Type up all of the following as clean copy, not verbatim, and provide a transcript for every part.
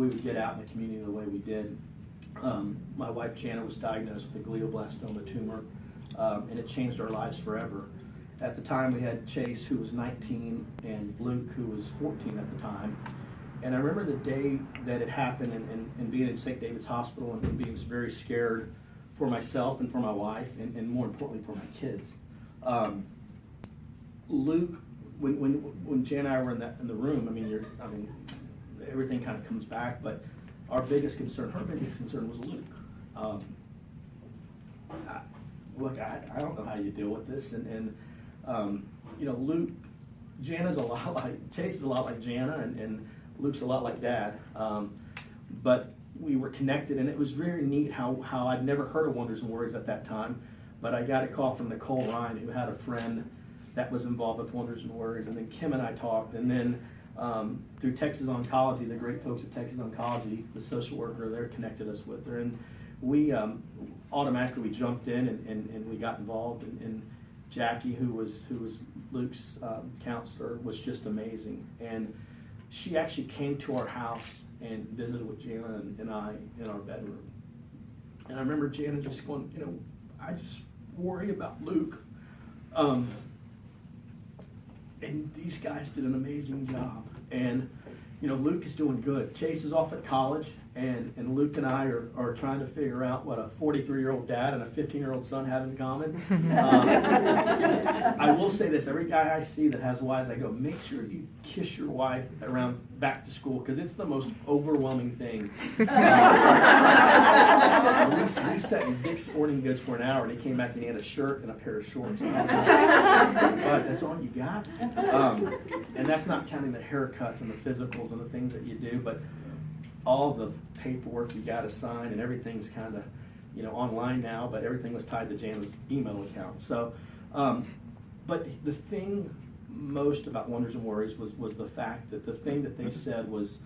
we would get out in the community the way we did. My wife Jana was diagnosed with a glioblastoma tumor, and it changed our lives forever. At the time, we had Chase, who was 19, and Luke, who was 14 at the time. And I remember the day that it happened, and being in St. David's Hospital and being very scared for myself and for my wife, and more importantly for my kids. Luke, when Jan and I were in the room, everything kind of comes back, but our biggest concern, her biggest concern was Luke. I don't know how you deal with this, and Luke, Jana's a lot like, Chase is a lot like Jana, and Luke's a lot like Dad, but we were connected, and it was very neat how I'd never heard of Wonders and Worries at that time, but I got a call from Nicole Ryan, who had a friend that was involved with Wonders and Worries, and then Kim and I talked, and then through Texas Oncology, the great folks at Texas Oncology, the social worker there connected us with her, and we automatically jumped in and we got involved, and Jackie, who was Luke's counselor, was just amazing, and she actually came to our house and visited with Jana and I in our bedroom. And I remember Jana just going, I just worry about Luke. And these guys did an amazing job. And, Luke is doing good. Chase is off at college, and Luke and I are trying to figure out what a 43-year-old dad and a 15-year-old son have in common. I will say this, every guy I see that has wives, I go, make sure you kiss your wife around back to school, because it's the most overwhelming thing. We sat in Dick's Sporting Goods for an hour, and he came back and he had a shirt and a pair of shorts. But that's all you got? And that's not counting the haircuts and the physicals and the things that you do, but all the paperwork you got to sign, and everything's kind of, online now, but everything was tied to Jana's email account. So, but the thing most about Wonders and Worries was the fact that the thing that they said was,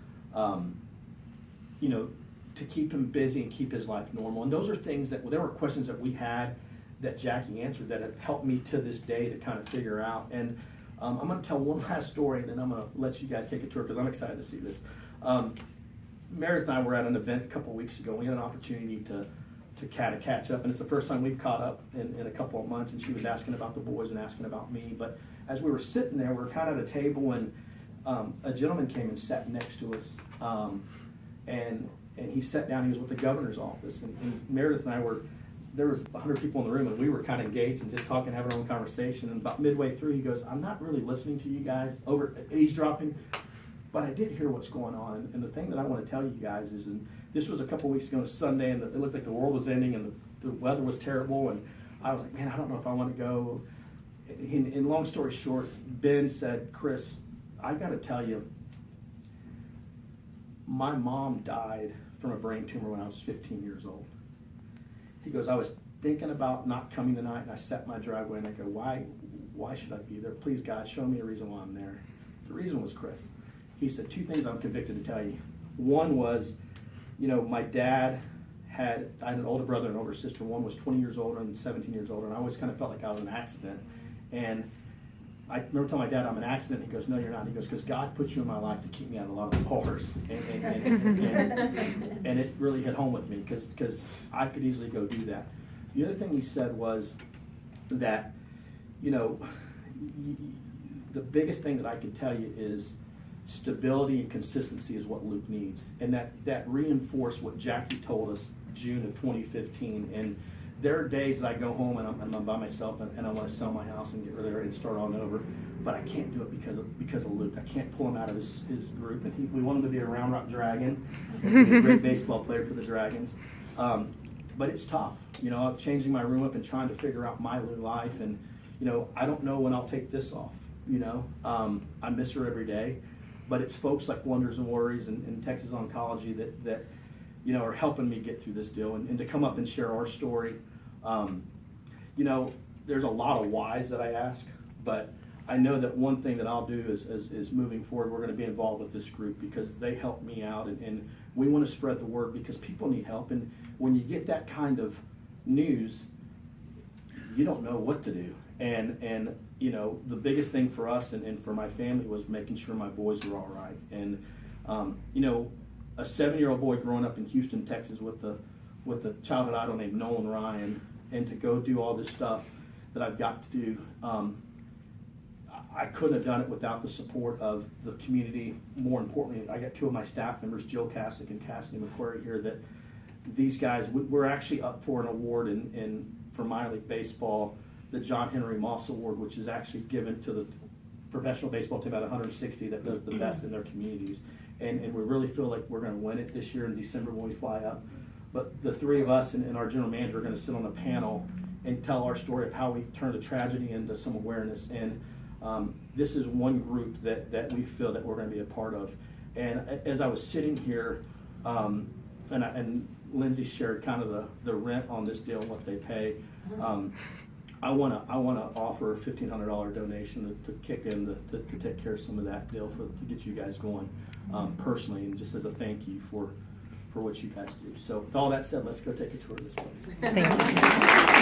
to keep him busy and keep his life normal. And those are things that, there were questions that we had that Jackie answered that have helped me to this day to kind of figure out. And I'm going to tell one last story, and then I'm going to let you guys take a tour, because I'm excited to see this. Meredith and I were at an event a couple of weeks ago. We had an opportunity to catch up, and it's the first time we've caught up in a couple of months, and she was asking about the boys and asking about me. But as we were sitting there, we were kind of at a table, and a gentleman came and sat next to us, and he sat down. He was with the governor's office, and Meredith and I there was 100 people in the room, and we were kind of engaged and just talking, having our own conversation. And about midway through, he goes, I'm not really listening to you guys, over eavesdropping, but I did hear what's going on. And the thing that I want to tell you guys is, and this was a couple weeks ago on a Sunday, and it looked like the world was ending, and the weather was terrible, and I was like, man, I don't know if I want to go. In long story short, Ben said, Chris, I got to tell you, my mom died from a brain tumor when I was 15 years old. He goes, I was thinking about not coming tonight, and I sat in my driveway, and I go, why should I be there? Please, God, show me a reason why I'm there. The reason was Chris. He said, two things I'm convicted to tell you. One was, my dad I had an older brother and an older sister. One was 20 years older and 17 years older, and I always kind of felt like I was an accident. And I remember telling my dad I'm an accident. He goes, no, you're not. He goes, because God put you in my life to keep me out of a lot of bars. And it really hit home with me, because I could easily go do that. The other thing he said was that, the biggest thing that I can tell you is stability and consistency is what Luke needs. And that reinforced what Jackie told us June of 2015. And there are days that I go home and I'm by myself and I want to sell my house and get rid of it and start on over, but I can't do it because of Luke. I can't pull him out of his group, and we want him to be a Round Rock Dragon. He's a great baseball player for the Dragons, but it's tough. Changing my room up and trying to figure out my new life, and I don't know when I'll take this off. I miss her every day, but it's folks like Wonders and Worries and Texas Oncology that are helping me get through this deal, and to come up and share our story. There's a lot of whys that I ask, but I know that one thing that I'll do is moving forward, we're going to be involved with this group, because they help me out, and we want to spread the word, because people need help. And when you get that kind of news, you don't know what to do. And the biggest thing for us and for my family was making sure my boys were all right. And a 7-year-old boy growing up in Houston, Texas with a childhood idol named Nolan Ryan, and to go do all this stuff that I've got to do, I couldn't have done it without the support of the community. More importantly, I got 2 of my staff members, Jill Kassick and Cassidy McQuarrie here, that these guys, we're actually up for an award for minor league baseball, the John Henry Moss Award, which is actually given to the professional baseball team, about 160 that does the best in their communities. And we really feel like we're going to win it this year in December when we fly up. But the 3 of us and our general manager are going to sit on a panel and tell our story of how we turned a tragedy into some awareness. And this is one group that we feel that we're going to be a part of. And as I was sitting here, and Lindsay shared kind of the rent on this deal and what they pay. I want to offer a $1,500 donation to kick in to take care of some of that deal to get you guys going personally, and just as a thank you for what you guys do. So with all that said, let's go take a tour of this place. Thank you.